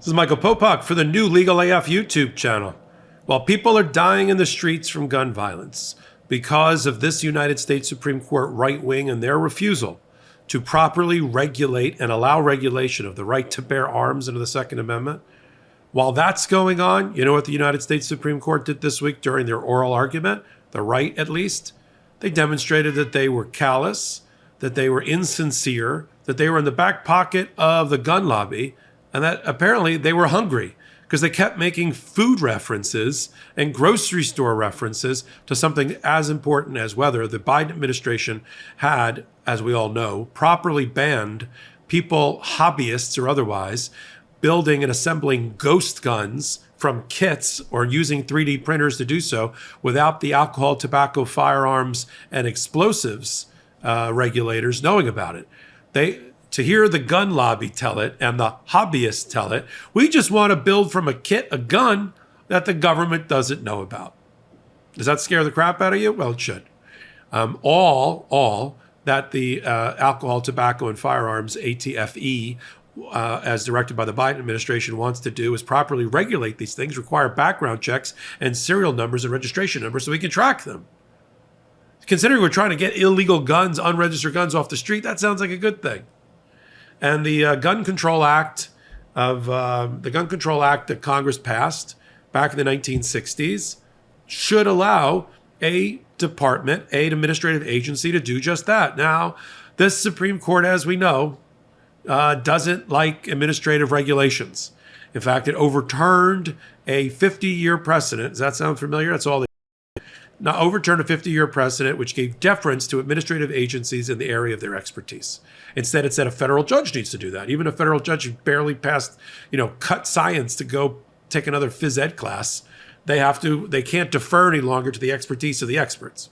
This is Michael Popok for the new Legal AF YouTube channel. While people are dying in the streets from gun violence because of this United States Supreme Court right wing and their refusal to properly regulate and allow regulation of the right to bear arms under the Second Amendment, while that's going on, you know what the United States Supreme Court did this week during their oral argument? The right, at least. They demonstrated that they were callous, that they were insincere, that they were in the back pocket of the gun lobby, and that apparently they were hungry because they kept making food references and grocery store references to something as important as whether the Biden administration had, as we all know, properly banned people, hobbyists or otherwise, building and assembling ghost guns from kits or using 3D printers to do so without the alcohol, tobacco, firearms, and explosives regulators knowing about it. To hear the gun lobby tell it and the hobbyists tell it, we just want to build from a kit a gun that the government doesn't know about. Does that scare the crap out of you? Well, it should. All that the alcohol, tobacco, and firearms, ATFE, as directed by the Biden administration, wants to do is properly regulate these things, require background checks and serial numbers and registration numbers so we can track them. Considering we're trying to get illegal guns, unregistered guns off the street, that sounds like a good thing. And the Gun Control Act that Congress passed back in the 1960s should allow a department, an administrative agency to do just that. Now, this Supreme Court, as we know, doesn't like administrative regulations. In fact, it overturned a 50-year precedent. Does that sound familiar? That's all. Now, overturned a 50-year precedent which gave deference to administrative agencies in the area of their expertise. Instead, it said a federal judge needs to do that. Even a federal judge who barely passed, cut science to go take another phys ed class, they can't defer any longer to the expertise of the experts.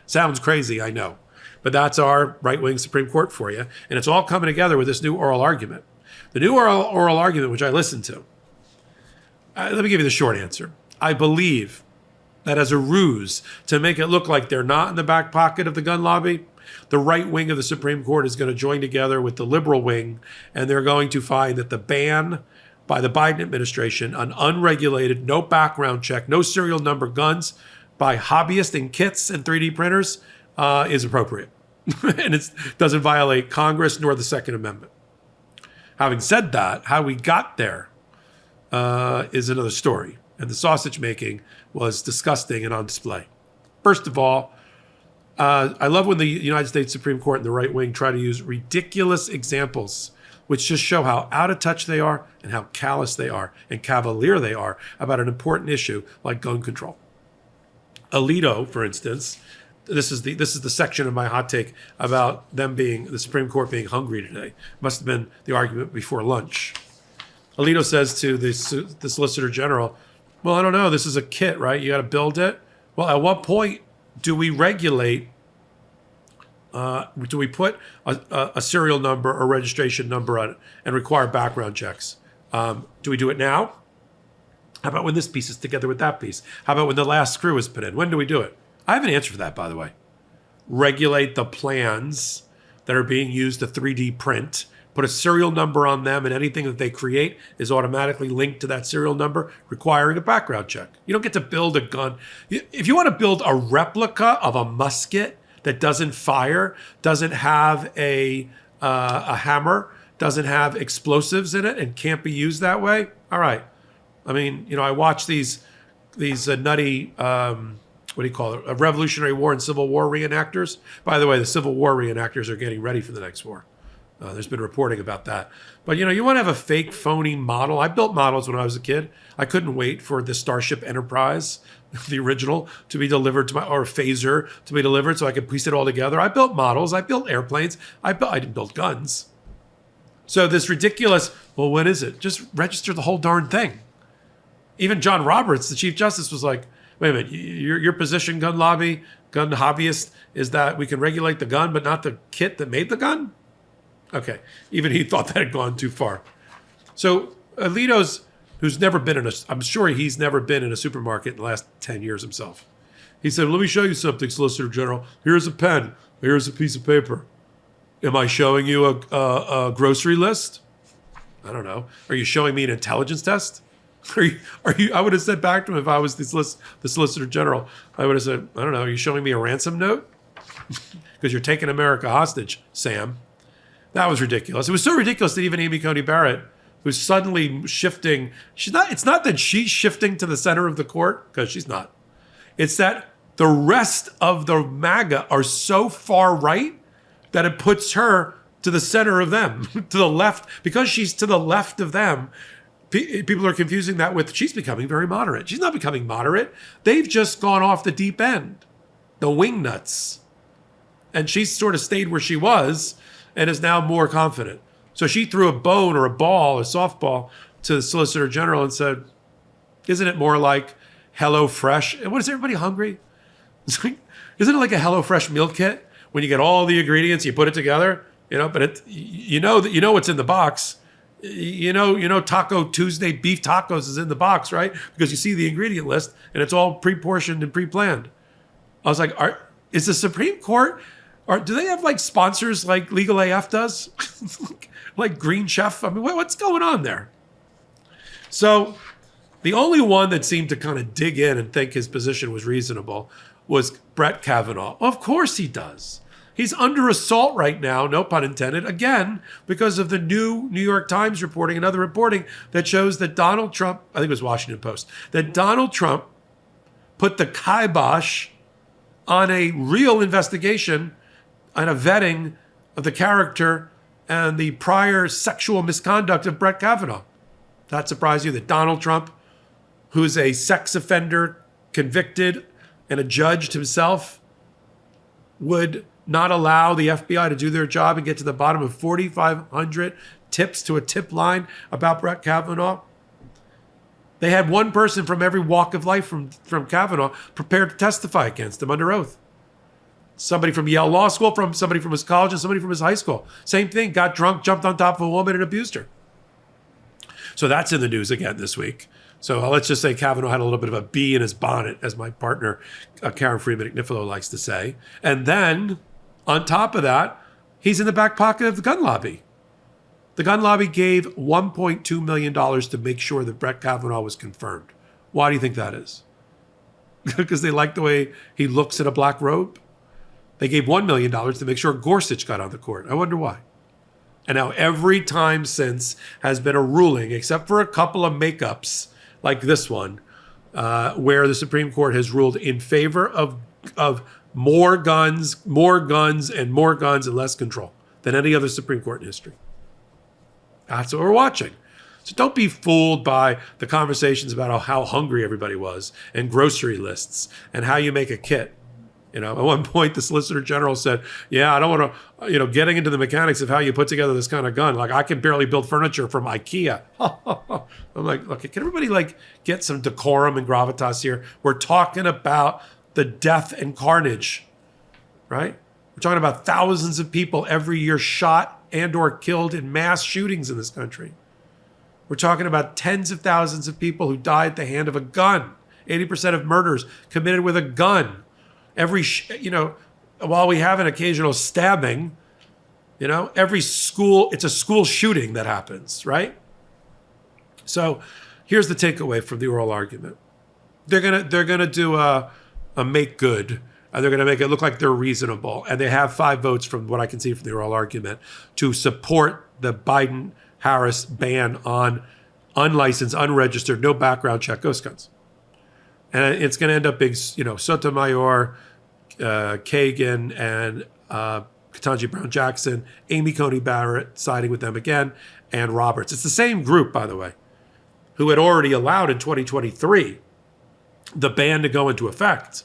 Sounds crazy, I know. But that's our right-wing Supreme Court for you. And it's all coming together with this new oral argument. The new oral argument, which I listened to, let me give you the short answer. I believe that as a ruse to make it look like they're not in the back pocket of the gun lobby, the right wing of the Supreme Court is going to join together with the liberal wing, and they're going to find that the ban by the Biden administration on unregulated, no background check, no serial number guns by hobbyists and kits and 3D printers is appropriate. And it doesn't violate Congress nor the Second Amendment. Having said that, how we got there is another story. And the sausage making was disgusting and on display. First of all, I love when the United States Supreme Court and the right wing try to use ridiculous examples which just show how out of touch they are and how callous they are and cavalier they are about an important issue like gun control. Alito, for instance, this is the section of my hot take about the Supreme Court being hungry today. Must have been the argument before lunch. Alito says to the Solicitor General, well, I don't know, this is a kit, right? You got to build it. Well, at what point do we regulate, do we put a serial number or registration number on it and require background checks? Do we do it now? How about when this piece is together with that piece? How about when the last screw is put in? When do we do it? I have an answer for that, by the way. Regulate the plans that are being used to 3D print, put a serial number on them, and anything that they create is automatically linked to that serial number, requiring a background check. You don't get to build a gun. If you want to build a replica of a musket that doesn't fire, doesn't have a hammer, doesn't have explosives in it, and can't be used that way, all right. I mean, I watch these nutty, what do you call it, a Revolutionary War and Civil War reenactors. By the way, the Civil War reenactors are getting ready for the next war. There's been reporting about that. But, you want to have a fake, phony model. I built models when I was a kid. I couldn't wait for the Starship Enterprise, the original, to be delivered to or Phaser to be delivered so I could piece it all together. I built models. I built airplanes. I didn't build guns. So this ridiculous, well, what is it? Just register the whole darn thing. Even John Roberts, the Chief Justice, was like, wait a minute, your position, gun lobby, gun hobbyist, is that we can regulate the gun but not the kit that made the gun? Okay, even he thought that had gone too far. So Alito's, who's never been I'm sure he's never been in a supermarket in the last 10 years himself. He said, let me show you something, Solicitor General. Here's a pen. Here's a piece of paper. Am I showing you a grocery list? I don't know. Are you showing me an intelligence test? Are you? I would have said back to him if I was the Solicitor General. I would have said, I don't know. Are you showing me a ransom note? Because you're taking America hostage, Sam. That was ridiculous. It was so ridiculous that even Amy Coney Barrett, who's suddenly shifting, it's not that she's shifting to the center of the court, because she's not. It's that the rest of the MAGA are so far right that it puts her to the center of them, to the left. Because she's to the left of them, people are confusing that with she's becoming very moderate. She's not becoming moderate. They've just gone off the deep end, the wing nuts. And she's sort of stayed where she was and is now more confident. So she threw a bone or a ball, a softball, to the Solicitor General and said, isn't it more like HelloFresh? And what is everybody hungry? Isn't it like a HelloFresh meal kit? When you get all the ingredients, you put it together, but you know what's in the box. You know, Taco Tuesday beef tacos is in the box, right? Because you see the ingredient list and it's all pre-portioned and pre-planned. I was like, is the Supreme Court, do they have like sponsors like Legal AF does? Like Green Chef? I mean, what's going on there? So the only one that seemed to kind of dig in and think his position was reasonable was Brett Kavanaugh. Well, of course he does. He's under assault right now, no pun intended, again, because of the new New York Times reporting and other reporting that shows that Donald Trump, I think it was Washington Post, that Donald Trump put the kibosh on a real investigation and a vetting of the character and the prior sexual misconduct of Brett Kavanaugh. That surprise you that Donald Trump, who's a sex offender, convicted, and adjudged himself, would not allow the FBI to do their job and get to the bottom of 4,500 tips to a tip line about Brett Kavanaugh? They had one person from every walk of life from Kavanaugh prepared to testify against him under oath. Somebody from Yale Law School, somebody from his college, and somebody from his high school. Same thing, got drunk, jumped on top of a woman, and abused her. So that's in the news again this week. So let's just say Kavanaugh had a little bit of a bee in his bonnet, as my partner, Karen Freeman McNiffalo, likes to say. And then, on top of that, he's in the back pocket of the gun lobby. The gun lobby gave $1.2 million to make sure that Brett Kavanaugh was confirmed. Why do you think that is? Because they like the way he looks in a black robe? They gave $1 million to make sure Gorsuch got on the court. I wonder why. And now every time since has been a ruling, except for a couple of makeups like this one, where the Supreme Court has ruled in favor of more guns, and more guns, and less control than any other Supreme Court in history. That's what we're watching. So don't be fooled by the conversations about how hungry everybody was and grocery lists and how you make a kit. At one point, the Solicitor General said, yeah, I don't want to, getting into the mechanics of how you put together this kind of gun. Like, I can barely build furniture from Ikea. I'm like, look, can everybody get some decorum and gravitas here? We're talking about the death and carnage, right? We're talking about thousands of people every year shot and or killed in mass shootings in this country. We're talking about tens of thousands of people who died at the hand of a gun. 80% of murders committed with a gun. While we have an occasional stabbing, every school, it's a school shooting that happens, right? So here's the takeaway from the oral argument. They're gonna do a make good, and they're gonna make it look like they're reasonable. And they have 5 votes from what I can see from the oral argument to support the Biden-Harris ban on unlicensed, unregistered, no background check ghost guns. And it's going to end up being, Sotomayor, Kagan, and Ketanji Brown Jackson, Amy Coney Barrett siding with them again, and Roberts. It's the same group, by the way, who had already allowed in 2023 the ban to go into effect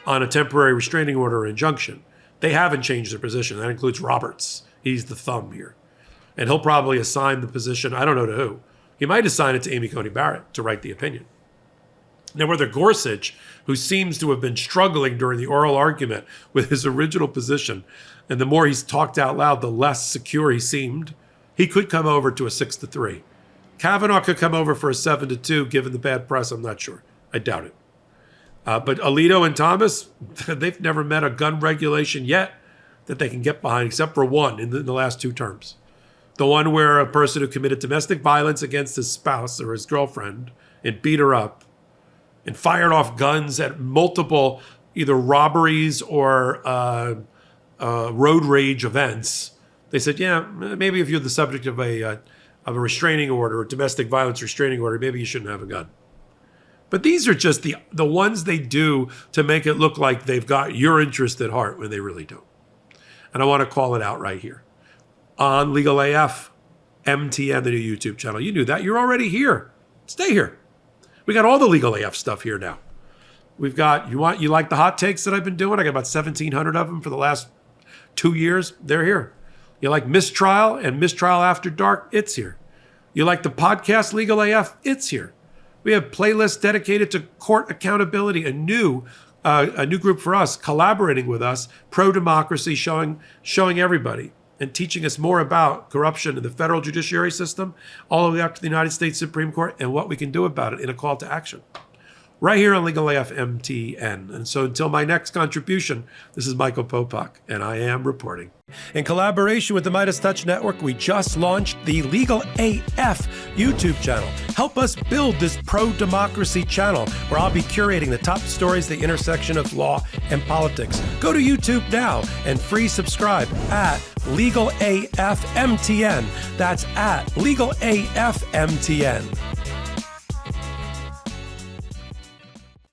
on a temporary restraining order or injunction. They haven't changed their position. That includes Roberts. He's the thumb here. And he'll probably assign the position, I don't know to who. He might assign it to Amy Coney Barrett to write the opinion. Now, whether Gorsuch, who seems to have been struggling during the oral argument with his original position, and the more he's talked out loud, the less secure he seemed, he could come over to a 6-3. Kavanaugh could come over for a 7-2, given the bad press. I'm not sure. I doubt it. But Alito and Thomas, they've never met a gun regulation yet that they can get behind, except for one in the last 2 terms. The one where a person who committed domestic violence against his spouse or his girlfriend and beat her up and fired off guns at multiple either robberies or road rage events. They said, yeah, maybe if you're the subject of a restraining order or domestic violence restraining order, maybe you shouldn't have a gun. But these are just the ones they do to make it look like they've got your interest at heart when they really don't. And I want to call it out right here. On Legal AF, MTN, the new YouTube channel. You knew that. You're already here. Stay here. We got all the Legal AF stuff here now. We've got, you like the hot takes that I've been doing? I got about 1,700 of them for the last 2 years. They're here. You like Mistrial and Mistrial After Dark? It's here. You like the podcast Legal AF? It's here. We have playlists dedicated to court accountability, a new group for us, collaborating with us, pro-democracy, showing everybody and teaching us more about corruption in the federal judiciary system, all the way up to the United States Supreme Court and what we can do about it in a call to action. Right here on Legal AF MTN. And so until my next contribution, this is Michael Popok, and I am reporting. In collaboration with the Midas Touch Network, we just launched the Legal AF YouTube channel. Help us build this pro-democracy channel where I'll be curating the top stories at the intersection of law and politics. Go to YouTube now and free subscribe at Legal AF MTN. That's at Legal AF MTN.